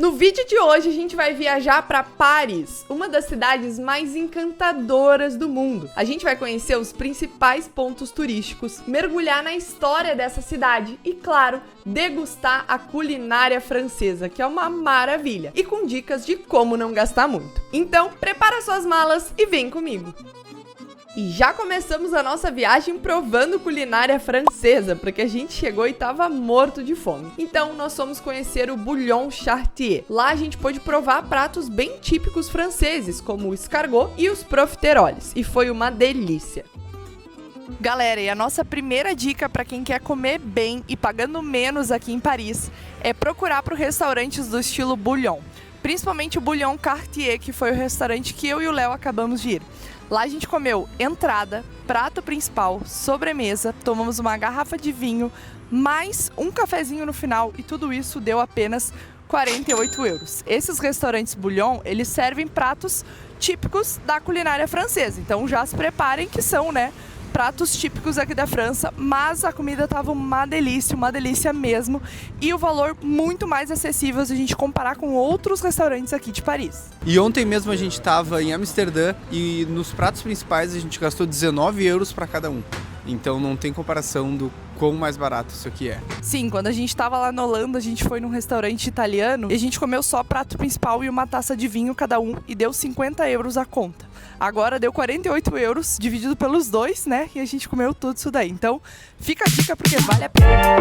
No vídeo de hoje a gente vai viajar para Paris, uma das cidades mais encantadoras do mundo. A gente vai conhecer os principais pontos turísticos, mergulhar na história dessa cidade e, claro, degustar a culinária francesa, que é uma maravilha, e com dicas de como não gastar muito. Então, prepara suas malas e vem comigo! E já começamos a nossa viagem provando culinária francesa, porque a gente chegou e tava morto de fome. Então nós fomos conhecer o Bouillon Chartier. Lá a gente pôde provar pratos bem típicos franceses, como o escargot e os profiteroles, e foi uma delícia. Galera, e a nossa primeira dica para quem quer comer bem e pagando menos aqui em Paris é procurar por restaurantes do estilo Bouillon, principalmente o Bouillon Chartier, que foi o restaurante que eu e o Léo acabamos de ir. Lá a gente comeu entrada, prato principal, sobremesa, tomamos uma garrafa de vinho, mais um cafezinho no final e tudo isso deu apenas 48 euros. Esses restaurantes Bouillon, eles servem pratos típicos da culinária francesa, então já se preparem que são, pratos típicos aqui da França, mas a comida tava uma delícia mesmo, e o valor muito mais acessível se a gente comparar com outros restaurantes aqui de Paris. E ontem mesmo a gente estava em Amsterdã e nos pratos principais a gente gastou 19 euros para cada um. Então não tem comparação do quão mais barato isso aqui é. Sim, quando a gente tava lá na Holanda, a gente foi num restaurante italiano e a gente comeu só prato principal e uma taça de vinho cada um e deu 50 euros a conta. Agora deu 48 euros, dividido pelos dois, e a gente comeu tudo isso daí. Então, fica a dica porque vale a pena.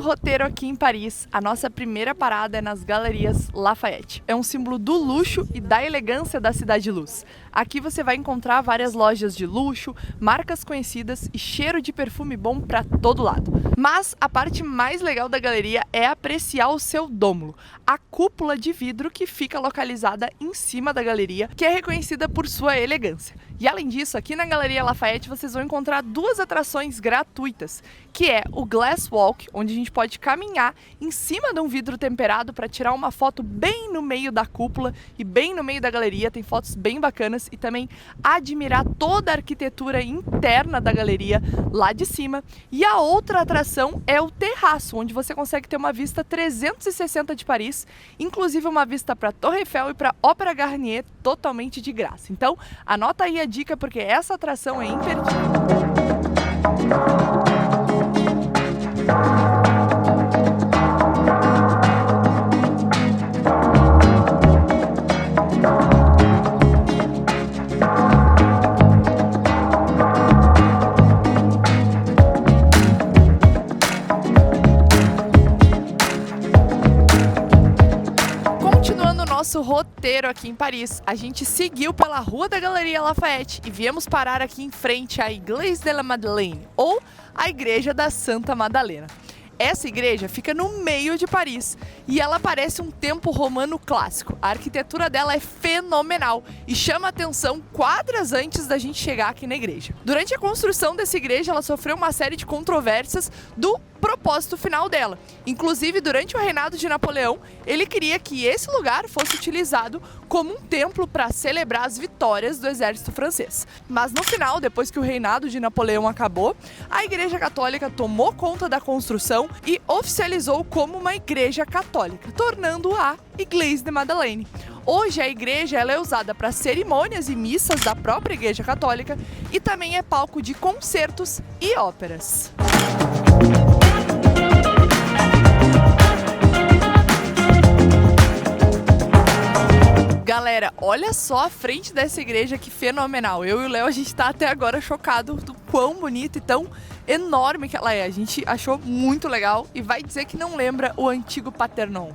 Roteiro aqui em Paris, a nossa primeira parada é nas Galerias Lafayette. É um símbolo do luxo e da elegância da Cidade Luz. Aqui você vai encontrar várias lojas de luxo, marcas conhecidas e cheiro de perfume bom para todo lado. Mas a parte mais legal da galeria é apreciar o seu dômulo, a cúpula de vidro que fica localizada em cima da galeria, que é reconhecida por sua elegância. E além disso, aqui na Galeria Lafayette vocês vão encontrar duas atrações gratuitas, que é o Glass Walk, onde a gente pode caminhar em cima de um vidro temperado para tirar uma foto bem no meio da cúpula e bem no meio da galeria, tem fotos bem bacanas, e também admirar toda a arquitetura interna da galeria lá de cima. E a outra atração é o terraço, onde você consegue ter uma vista 360 de Paris, inclusive uma vista para Torre Eiffel e para Ópera Garnier totalmente de graça. Então, anota aí a dica porque essa atração é imperdível. Nosso roteiro aqui em Paris, a gente seguiu pela Rua da Galeria Lafayette e viemos parar aqui em frente à Église de la Madeleine, ou a Igreja da Santa Madalena. Essa igreja fica no meio de Paris e ela parece um templo romano clássico. A arquitetura dela é fenomenal e chama atenção quadras antes da gente chegar aqui na igreja. Durante a construção dessa igreja, ela sofreu uma série de controvérsias do propósito final dela. Inclusive, durante o reinado de Napoleão, ele queria que esse lugar fosse utilizado como um templo para celebrar as vitórias do exército francês. Mas no final, depois que o reinado de Napoleão acabou, a Igreja Católica tomou conta da construção e oficializou como uma igreja católica, tornando-a Église de Madeleine. Hoje a igreja ela é usada para cerimônias e missas da própria Igreja Católica e também é palco de concertos e óperas. Galera, olha só a frente dessa igreja, que fenomenal. Eu e o Léo, a gente tá até agora chocado do quão bonita e tão enorme que ela é. A gente achou muito legal e vai dizer que não lembra o antigo Parthenon.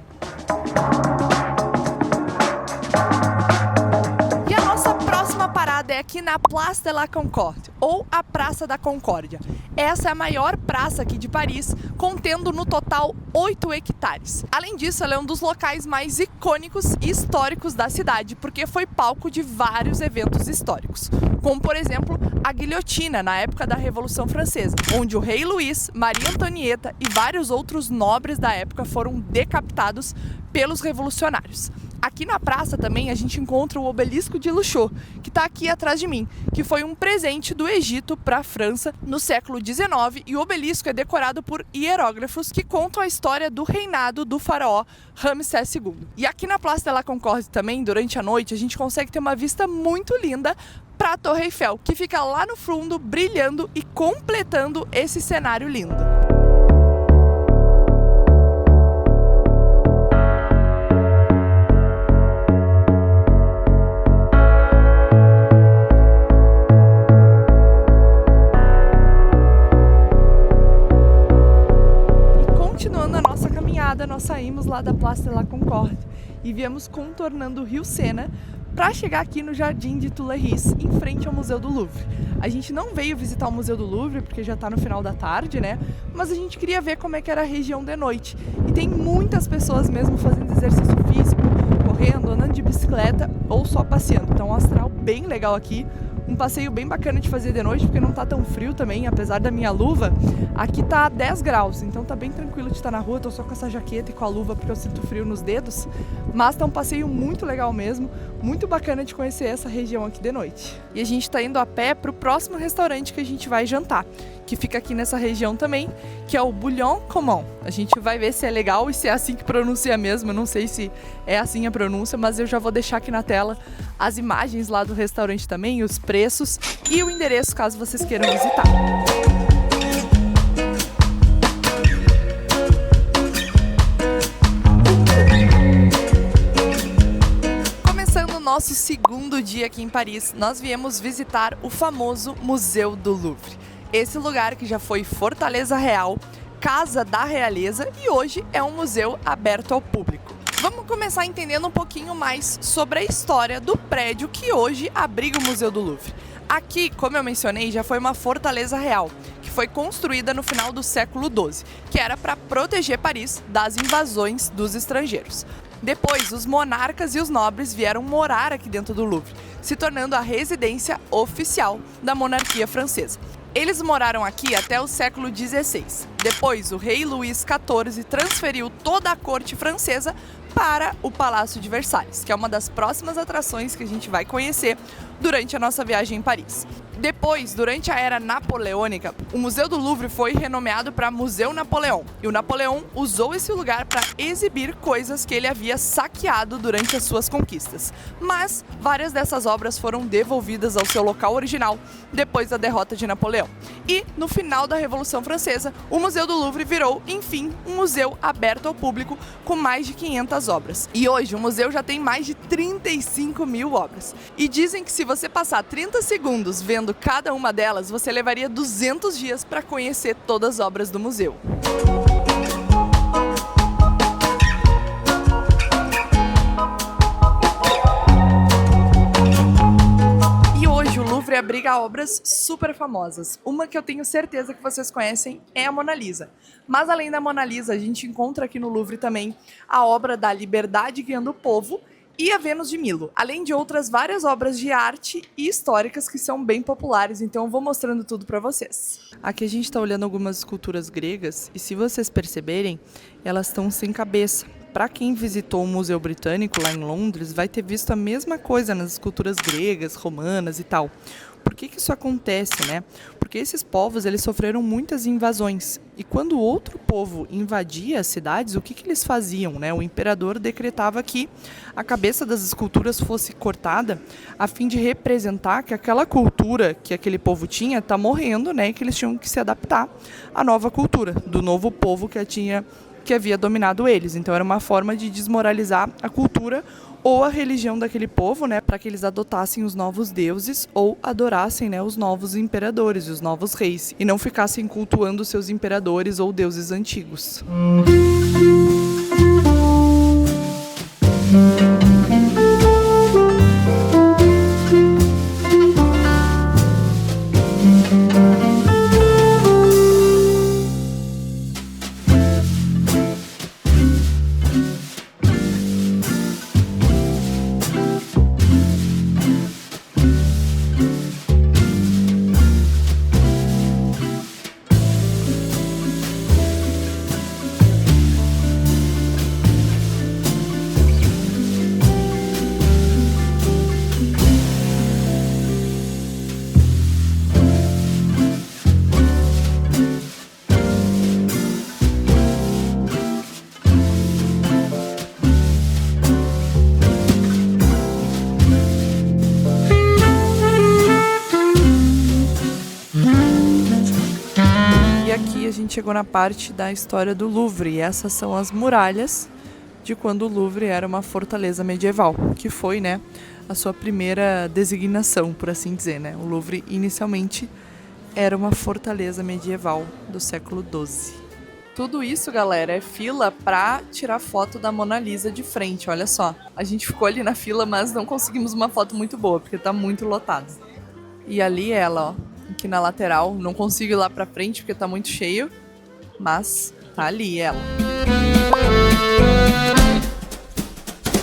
aqui na Place de la Concorde, ou a Praça da Concórdia. Essa é a maior praça aqui de Paris, contendo no total 8 hectares. Além disso, ela é um dos locais mais icônicos e históricos da cidade, porque foi palco de vários eventos históricos, como por exemplo a guilhotina na época da Revolução Francesa, onde o rei Luís, Maria Antonieta e vários outros nobres da época foram decapitados pelos revolucionários. Aqui na praça também a gente encontra o obelisco de Luxor, que está aqui atrás de mim, que foi um presente do Egito para a França no século XIX, e o obelisco é decorado por hieróglifos que contam a história do reinado do faraó Ramsés II. E aqui na Place de la Concorde também, durante a noite, a gente consegue ter uma vista muito linda para a Torre Eiffel, que fica lá no fundo, brilhando e completando esse cenário lindo. Nós saímos lá da Place de la Concorde e viemos contornando o Rio Sena para chegar aqui no Jardim de Tuileries, em frente ao Museu do Louvre. A gente não veio visitar o Museu do Louvre porque já está no final da tarde, né? Mas a gente queria ver como é que era a região de noite. E tem muitas pessoas mesmo fazendo exercício físico, correndo, andando de bicicleta ou só passeando. Então um astral bem legal aqui. Um passeio bem bacana de fazer de noite, porque não tá tão frio também, apesar da minha luva. Aqui tá 10 graus, então tá bem tranquilo de estar na rua. Tô só com essa jaqueta e com a luva porque eu sinto frio nos dedos. Mas tá um passeio muito legal mesmo, muito bacana de conhecer essa região aqui de noite. E a gente tá indo a pé pro próximo restaurante que a gente vai jantar, que fica aqui nessa região também, que é o Bouillon Commun. A gente vai ver se é legal e se é assim que pronuncia mesmo. Eu não sei se é assim a pronúncia, mas eu já vou deixar aqui na tela as imagens lá do restaurante também, os preços e o endereço caso vocês queiram visitar. Começando o nosso segundo dia aqui em Paris, nós viemos visitar o famoso Museu do Louvre. Esse lugar que já foi Fortaleza Real, Casa da Realeza e hoje é um museu aberto ao público. Vamos começar entendendo um pouquinho mais sobre a história do prédio que hoje abriga o Museu do Louvre. Aqui, como eu mencionei, já foi uma fortaleza real, que foi construída no final do século XII, que era para proteger Paris das invasões dos estrangeiros. Depois, os monarcas e os nobres vieram morar aqui dentro do Louvre, se tornando a residência oficial da monarquia francesa. Eles moraram aqui até o século XVI. Depois, o rei Luís XIV transferiu toda a corte francesa para o Palácio de Versalhes, que é uma das próximas atrações que a gente vai conhecer durante a nossa viagem em Paris. Depois, durante a era napoleônica, o Museu do Louvre foi renomeado para Museu Napoleão, e o Napoleão usou esse lugar para exibir coisas que ele havia saqueado durante as suas conquistas. Mas várias dessas obras foram devolvidas ao seu local original depois da derrota de Napoleão. E, no final da Revolução Francesa, o Museu do Louvre virou, enfim, um museu aberto ao público com mais de 500 obras. E hoje o museu já tem mais de 35 mil obras. E dizem que se você passar 30 segundos vendo cada uma delas, você levaria 200 dias para conhecer todas as obras do museu. E hoje o Louvre abriga obras super famosas. Uma que eu tenho certeza que vocês conhecem é a Mona Lisa. Mas além da Mona Lisa, a gente encontra aqui no Louvre também a obra da Liberdade Guiando o Povo e a Vênus de Milo, além de outras várias obras de arte e históricas que são bem populares, então eu vou mostrando tudo para vocês. Aqui a gente está olhando algumas esculturas gregas e se vocês perceberem, elas estão sem cabeça. Para quem visitou o Museu Britânico lá em Londres, vai ter visto a mesma coisa nas esculturas gregas, romanas e tal. Por que isso acontece, né? Porque esses povos, eles sofreram muitas invasões. E quando outro povo invadia as cidades, o que eles faziam, né? O imperador decretava que a cabeça das esculturas fosse cortada a fim de representar que aquela cultura que aquele povo tinha está morrendo, né? E que eles tinham que se adaptar à nova cultura, do novo povo que havia dominado eles. Então era uma forma de desmoralizar a cultura ou a religião daquele povo, né, para que eles adotassem os novos deuses ou adorassem, né, os novos imperadores e os novos reis e não ficassem cultuando seus imperadores ou deuses antigos. gente chegou na parte da história do Louvre, e essas são as muralhas de quando o Louvre era uma fortaleza medieval, que foi, né, a sua primeira designação, por assim dizer, né? O Louvre inicialmente era uma fortaleza medieval do século XII. Tudo isso, galera, é fila pra tirar foto da Mona Lisa de frente, olha só. A gente ficou ali na fila, mas não conseguimos uma foto muito boa, porque tá muito lotado. E ali ela, ó, aqui na lateral, não consigo ir lá pra frente porque tá muito cheio, mas tá ali ela.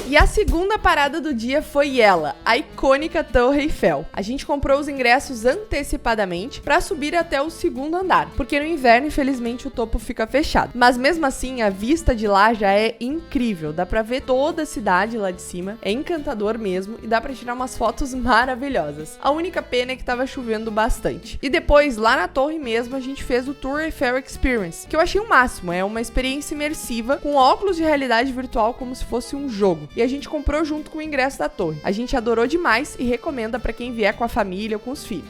E a segunda parada do dia foi ela, a icônica Torre Eiffel. A gente comprou os ingressos antecipadamente para subir até o segundo andar, porque no inverno, infelizmente, o topo fica fechado. Mas mesmo assim, a vista de lá já é incrível, dá pra ver toda a cidade lá de cima, é encantador mesmo e dá pra tirar umas fotos maravilhosas. A única pena é que tava chovendo bastante. E depois, lá na torre mesmo, a gente fez o Tour Eiffel Experience, que eu achei o máximo, é uma experiência imersiva com óculos de realidade virtual como se fosse um jogo. E a gente comprou junto com o ingresso da torre. A gente adorou demais e recomenda para quem vier com a família ou com os filhos.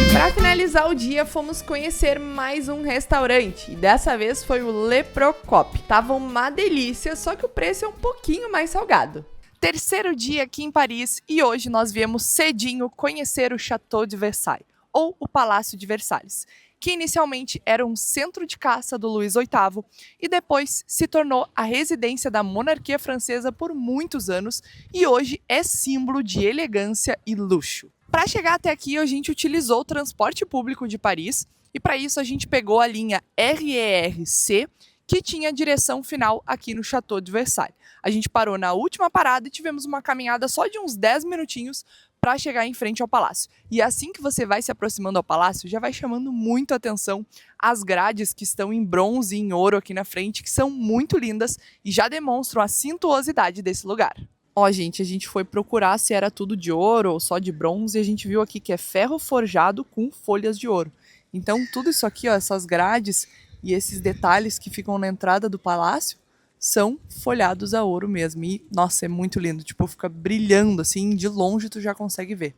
E para finalizar o dia, fomos conhecer mais um restaurante. E dessa vez foi o Le Procop. Tava uma delícia, só que o preço é um pouquinho mais salgado. Terceiro dia aqui em Paris e hoje nós viemos cedinho conhecer o Château de Versailles, ou o Palácio de Versalhes, que inicialmente era um centro de caça do Luís VIII e depois se tornou a residência da monarquia francesa por muitos anos e hoje é símbolo de elegância e luxo. Para chegar até aqui, a gente utilizou o transporte público de Paris e para isso a gente pegou a linha RER-C, que tinha direção final aqui no Château de Versailles. A gente parou na última parada e tivemos uma caminhada só de uns 10 minutinhos para chegar em frente ao palácio. E assim que você vai se aproximando ao palácio, já vai chamando muito a atenção as grades que estão em bronze e em ouro aqui na frente, que são muito lindas e já demonstram a suntuosidade desse lugar. Ó, gente, a gente foi procurar se era tudo de ouro ou só de bronze e a gente viu aqui que é ferro forjado com folhas de ouro. Então, tudo isso aqui, ó, essas grades e esses detalhes que ficam na entrada do palácio, são folhados a ouro mesmo. E, nossa, é muito lindo. Tipo, fica brilhando assim, de longe tu já consegue ver.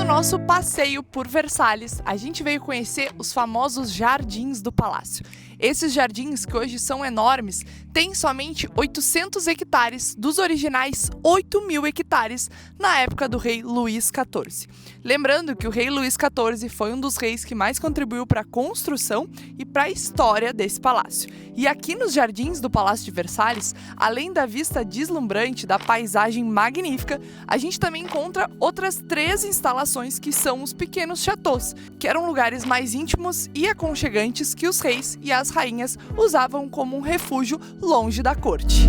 Nosso passeio por Versalhes, a gente veio conhecer os famosos jardins do palácio. Esses jardins, que hoje são enormes, têm somente 800 hectares dos originais 8.000 hectares na época do rei Luís XIV. Lembrando que o rei Luís XIV foi um dos reis que mais contribuiu para a construção e para a história desse palácio. E aqui nos jardins do Palácio de Versalhes, além da vista deslumbrante, da paisagem magnífica, a gente também encontra outras 3 instalações que são os pequenos chateaus, que eram lugares mais íntimos e aconchegantes que os reis e as rainhas usavam como um refúgio longe da corte.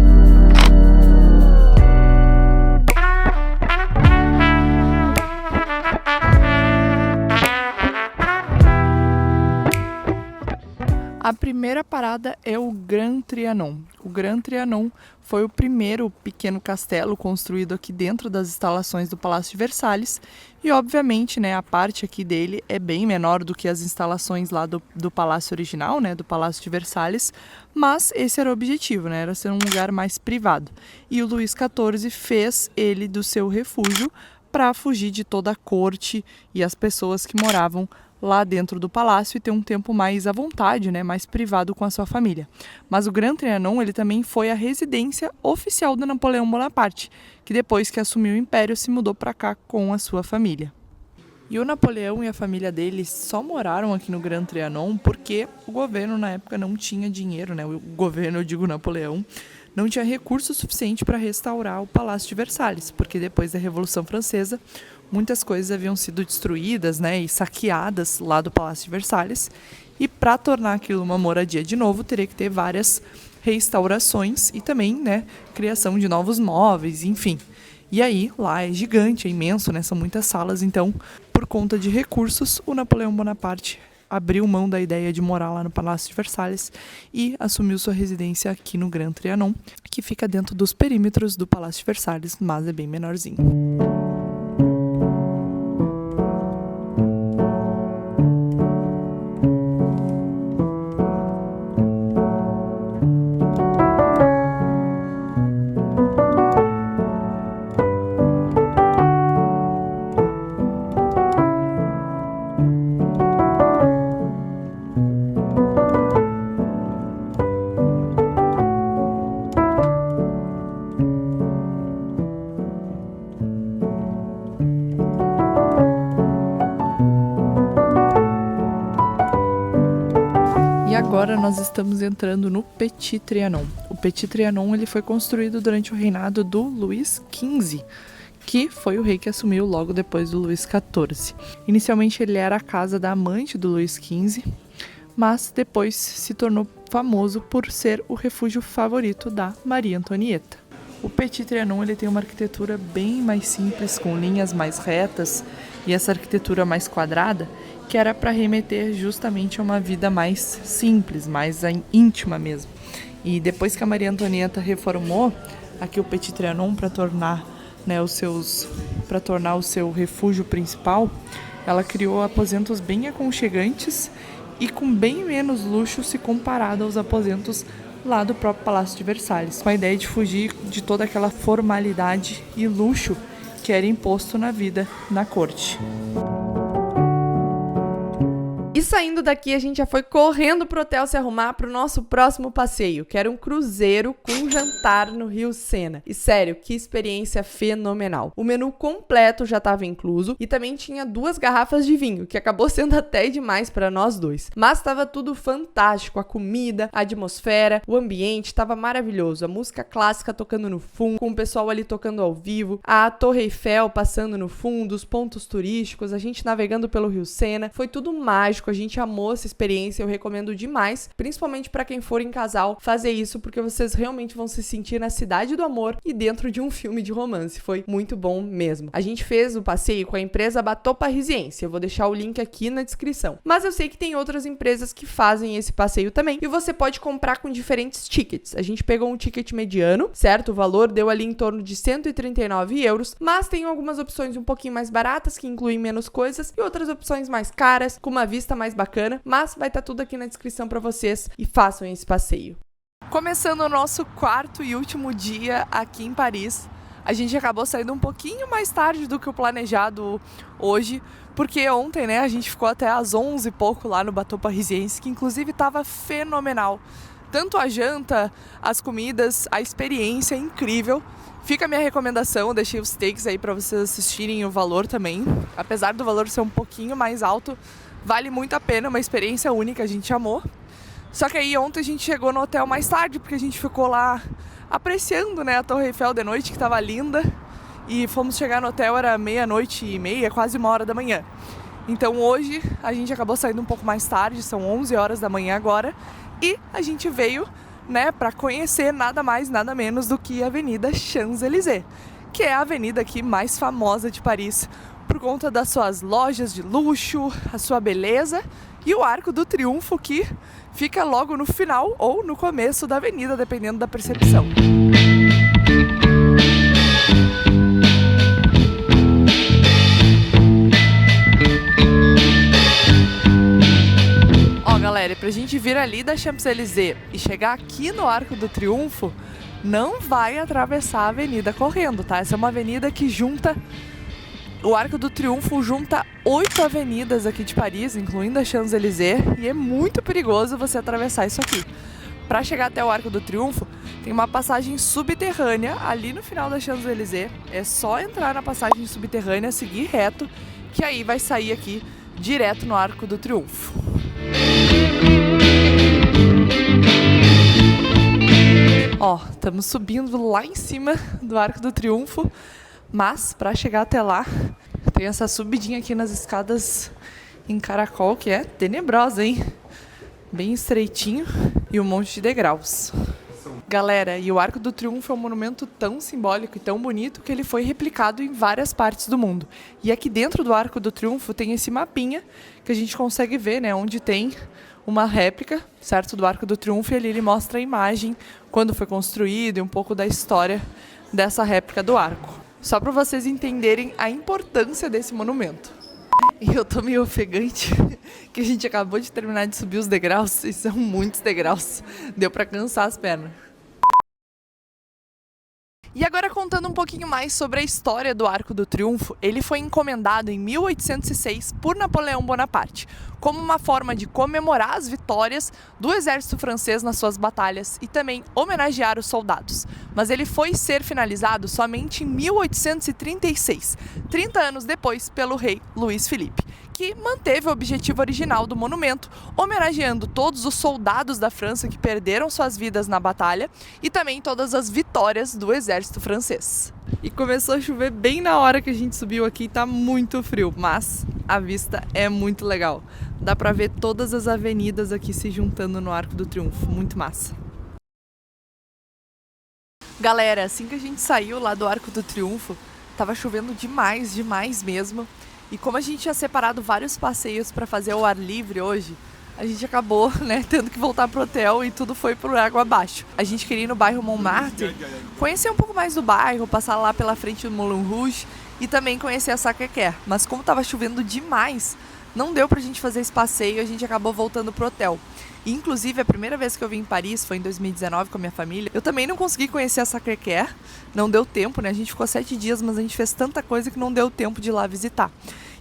A primeira parada é o Grand Trianon. O Grand Trianon foi o primeiro pequeno castelo construído aqui dentro das instalações do Palácio de Versalhes e, obviamente, né, a parte aqui dele é bem menor do que as instalações lá do palácio original, né, do Palácio de Versalhes, mas esse era o objetivo, né, era ser um lugar mais privado. E o Luís XIV fez ele do seu refúgio para fugir de toda a corte e as pessoas que moravam lá dentro do palácio e ter um tempo mais à vontade, né, mais privado com a sua família. Mas o Grand Trianon, ele também foi a residência oficial do Napoleão Bonaparte, que depois que assumiu o império se mudou para cá com a sua família. E o Napoleão e a família dele só moraram aqui no Grand Trianon porque o governo na época não tinha dinheiro, né, o governo, eu digo Napoleão, não tinha recurso suficiente para restaurar o Palácio de Versalhes, porque depois da Revolução Francesa, muitas coisas haviam sido destruídas, né, e saqueadas lá do Palácio de Versalhes. E para tornar aquilo uma moradia de novo, teria que ter várias restaurações e também, né, criação de novos móveis, enfim. E aí, lá é gigante, é imenso, né, são muitas salas. Então, por conta de recursos, o Napoleão Bonaparte abriu mão da ideia de morar lá no Palácio de Versalhes e assumiu sua residência aqui no Grand Trianon, que fica dentro dos perímetros do Palácio de Versalhes, mas é bem menorzinho. Agora nós estamos entrando no Petit Trianon. O Petit Trianon ele foi construído durante o reinado do Luís XV, que foi o rei que assumiu logo depois do Luís XIV. Inicialmente ele era a casa da amante do Luís XV, mas depois se tornou famoso por ser o refúgio favorito da Maria Antonieta. O Petit Trianon ele tem uma arquitetura bem mais simples, com linhas mais retas e essa arquitetura mais quadrada, que era para remeter justamente a uma vida mais simples, mais íntima mesmo. E depois que a Maria Antonieta reformou aqui o Petit Trianon para tornar, o seu refúgio principal, ela criou aposentos bem aconchegantes e com bem menos luxo se comparado aos aposentos lá do próprio Palácio de Versalhes, com a ideia de fugir de toda aquela formalidade e luxo que era imposto na vida na corte. E saindo daqui, a gente já foi correndo pro hotel se arrumar pro nosso próximo passeio, que era um cruzeiro com jantar no Rio Sena. E sério, que experiência fenomenal. O menu completo já estava incluso e também tinha 2 garrafas de vinho, que acabou sendo até demais para nós dois. Mas estava tudo fantástico, a comida, a atmosfera, o ambiente estava maravilhoso. A música clássica tocando no fundo, com o pessoal ali tocando ao vivo, a Torre Eiffel passando no fundo, os pontos turísticos, a gente navegando pelo Rio Sena. Foi tudo mágico. A gente amou essa experiência, eu recomendo demais, principalmente para quem for em casal, fazer isso, porque vocês realmente vão se sentir na cidade do amor e dentro de um filme de romance. Foi muito bom mesmo. A gente fez o passeio com a empresa Bateau Parisiense, eu vou deixar o link aqui na descrição. Mas eu sei que tem outras empresas que fazem esse passeio também, e você pode comprar com diferentes tickets. A gente pegou um ticket mediano, certo? O valor deu ali em torno de 139 euros, mas tem algumas opções um pouquinho mais baratas, que incluem menos coisas, e outras opções mais caras, com uma vista mais bacana, mas vai estar tudo aqui na descrição para vocês e façam esse passeio. Começando o nosso 4º e último dia aqui em Paris, a gente acabou saindo um pouquinho mais tarde do que o planejado hoje, porque ontem, né, a gente ficou até às 11 e pouco lá no Bateau Parisiense, que inclusive estava fenomenal. Tanto a janta, as comidas, a experiência é incrível. Fica a minha recomendação, deixei os takes aí para vocês assistirem o valor também. Apesar do valor ser um pouquinho mais alto, vale muito a pena, uma experiência única, a gente amou. Só que aí ontem a gente chegou no hotel mais tarde, porque a gente ficou lá apreciando, né, a Torre Eiffel de noite, que estava linda. E fomos chegar no hotel, era 00:30, quase 1h da manhã. Então hoje a gente acabou saindo um pouco mais tarde, são 11 horas da manhã agora. E a gente veio, né, para conhecer nada mais, nada menos do que a Avenida Champs-Élysées, que é a avenida aqui mais famosa de Paris, por conta das suas lojas de luxo, a sua beleza e o Arco do Triunfo, que fica logo no final ou no começo da avenida, dependendo da percepção. Ó, galera, pra gente vir ali da Champs-Élysées e chegar aqui no Arco do Triunfo, não vai atravessar a avenida correndo, tá? Essa é uma avenida que junta... O Arco do Triunfo junta 8 avenidas aqui de Paris, incluindo a Champs-Élysées, e é muito perigoso você atravessar isso aqui. Para chegar até o Arco do Triunfo, tem uma passagem subterrânea ali no final da Champs-Élysées. É só entrar na passagem subterrânea, seguir reto, que aí vai sair aqui direto no Arco do Triunfo. Ó, estamos subindo lá em cima do Arco do Triunfo. Mas, para chegar até lá, tem essa subidinha aqui nas escadas em caracol, que é tenebrosa, hein? Bem estreitinho e um monte de degraus. Galera, e o Arco do Triunfo é um monumento tão simbólico e tão bonito que ele foi replicado em várias partes do mundo. E aqui dentro do Arco do Triunfo tem esse mapinha que a gente consegue ver, né, onde tem uma réplica, certo, do Arco do Triunfo, e ali ele mostra a imagem, quando foi construído e um pouco da história dessa réplica do arco. Só para vocês entenderem a importância desse monumento. E eu tô meio ofegante, que a gente acabou de terminar de subir os degraus, e são muitos degraus, deu para cansar as pernas. E agora contando um pouquinho mais sobre a história do Arco do Triunfo, ele foi encomendado em 1806 por Napoleão Bonaparte, como uma forma de comemorar as vitórias do exército francês nas suas batalhas e também homenagear os soldados. Mas ele foi ser finalizado somente em 1836, 30 anos depois, pelo rei Luís Felipe, que manteve o objetivo original do monumento, homenageando todos os soldados da França que perderam suas vidas na batalha e também todas as vitórias do exército francês. E começou a chover bem na hora que a gente subiu aqui, tá muito frio, mas a vista é muito legal. Dá pra ver todas as avenidas aqui se juntando no Arco do Triunfo, muito massa. Galera, assim que a gente saiu lá do Arco do Triunfo, tava chovendo demais, demais mesmo. E como a gente tinha separado vários passeios para fazer ao ar livre hoje, a gente acabou, né, tendo que voltar pro hotel e tudo foi por água abaixo. A gente queria ir no bairro Montmartre, conhecer um pouco mais do bairro, passar lá pela frente do Moulin Rouge e também conhecer a Sacré-Cœur. Mas como tava chovendo demais, não deu pra gente fazer esse passeio, a gente acabou voltando pro hotel. E, inclusive, a primeira vez que eu vim em Paris foi em 2019 com a minha família. Eu também não consegui conhecer a Sacré-Cœur, não deu tempo, né? A gente ficou 7 dias, mas a gente fez tanta coisa que não deu tempo de ir lá visitar.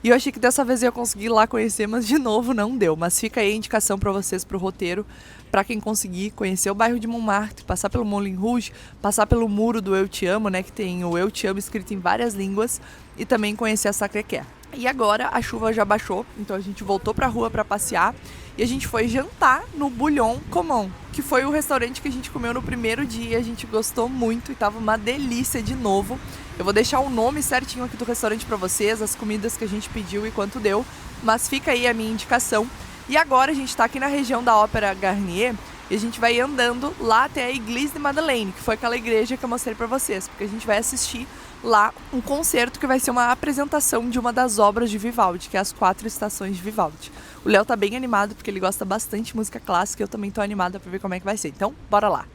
E eu achei que dessa vez eu ia conseguir ir lá conhecer, mas de novo não deu. Mas fica aí a indicação para vocês, pro roteiro, para quem conseguir conhecer o bairro de Montmartre, passar pelo Moulin Rouge, passar pelo muro do Eu Te Amo, né? Que tem o Eu Te Amo escrito em várias línguas, e também conhecer a Sacré-Cœur. E agora a chuva já baixou, então a gente voltou pra rua para passear e a gente foi jantar no Bouillon Commun, que foi o restaurante que a gente comeu no primeiro dia. A gente gostou muito e tava uma delícia de novo. Eu vou deixar o nome certinho aqui do restaurante para vocês, as comidas que a gente pediu e quanto deu, mas fica aí a minha indicação. E agora a gente tá aqui na região da Ópera Garnier e a gente vai andando lá até a Église de Madeleine, que foi aquela igreja que eu mostrei para vocês, porque a gente vai assistir lá um concerto que vai ser uma apresentação de uma das obras de Vivaldi, que é as 4 estações de Vivaldi. O Léo tá bem animado porque ele gosta bastante de música clássica, eu também tô animada para ver como é que vai ser. Então, bora lá!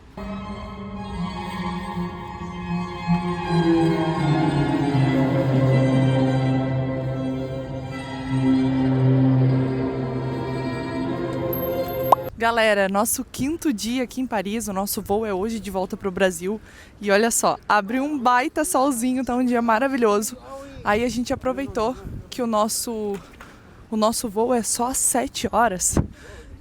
Galera, nosso 5º dia aqui em Paris, o nosso voo é hoje de volta para o Brasil. E olha só, abriu um baita solzinho, tá um dia maravilhoso. Aí a gente aproveitou que o nosso voo é só às 7 horas.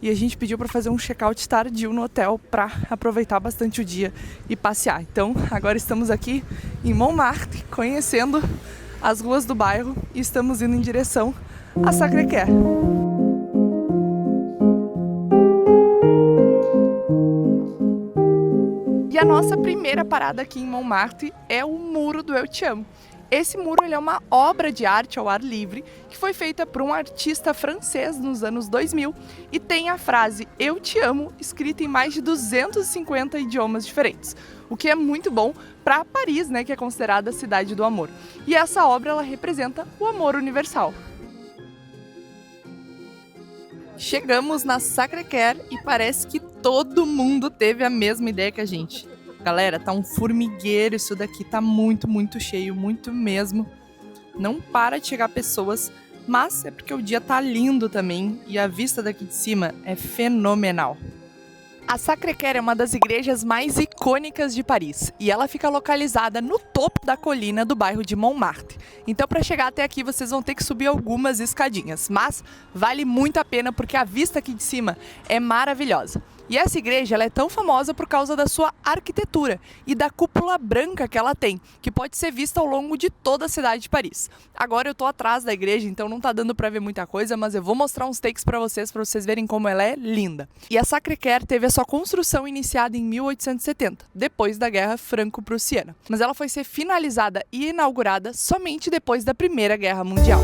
E a gente pediu para fazer um check-out tardio no hotel para aproveitar bastante o dia e passear. Então, agora estamos aqui em Montmartre, conhecendo as ruas do bairro e estamos indo em direção a Sacré-Cœur. E a nossa primeira parada aqui em Montmartre é o Muro do Eu Te Amo. Esse muro ele é uma obra de arte ao ar livre que foi feita por um artista francês nos anos 2000 e tem a frase Eu Te Amo escrita em mais de 250 idiomas diferentes, o que é muito bom para Paris, né, que é considerada a cidade do amor. E essa obra ela representa o amor universal. Chegamos na Sacré-Cœur e parece que todo mundo teve a mesma ideia que a gente. Galera, tá um formigueiro isso daqui, tá muito, muito cheio, muito mesmo. Não para de chegar pessoas, mas é porque o dia tá lindo também e a vista daqui de cima é fenomenal. A Sacré-Cœur é uma das igrejas mais icônicas de Paris e ela fica localizada no topo da colina do bairro de Montmartre. Então, para chegar até aqui, vocês vão ter que subir algumas escadinhas, mas vale muito a pena porque a vista aqui de cima é maravilhosa. E essa igreja ela é tão famosa por causa da sua arquitetura e da cúpula branca que ela tem, que pode ser vista ao longo de toda a cidade de Paris. Agora eu tô atrás da igreja, então não tá dando para ver muita coisa, mas eu vou mostrar uns takes para vocês verem como ela é linda. E a Sacré-Cœur teve a sua construção iniciada em 1870, depois da Guerra Franco-Prussiana. Mas ela foi ser finalizada e inaugurada somente depois da Primeira Guerra Mundial.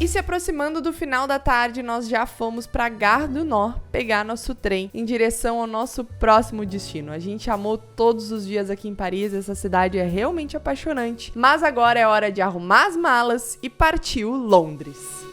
E se aproximando do final da tarde, nós já fomos para Gare du Nord pegar nosso trem em direção ao nosso próximo destino. A gente amou todos os dias aqui em Paris, essa cidade é realmente apaixonante. Mas agora é hora de arrumar as malas e partiu Londres.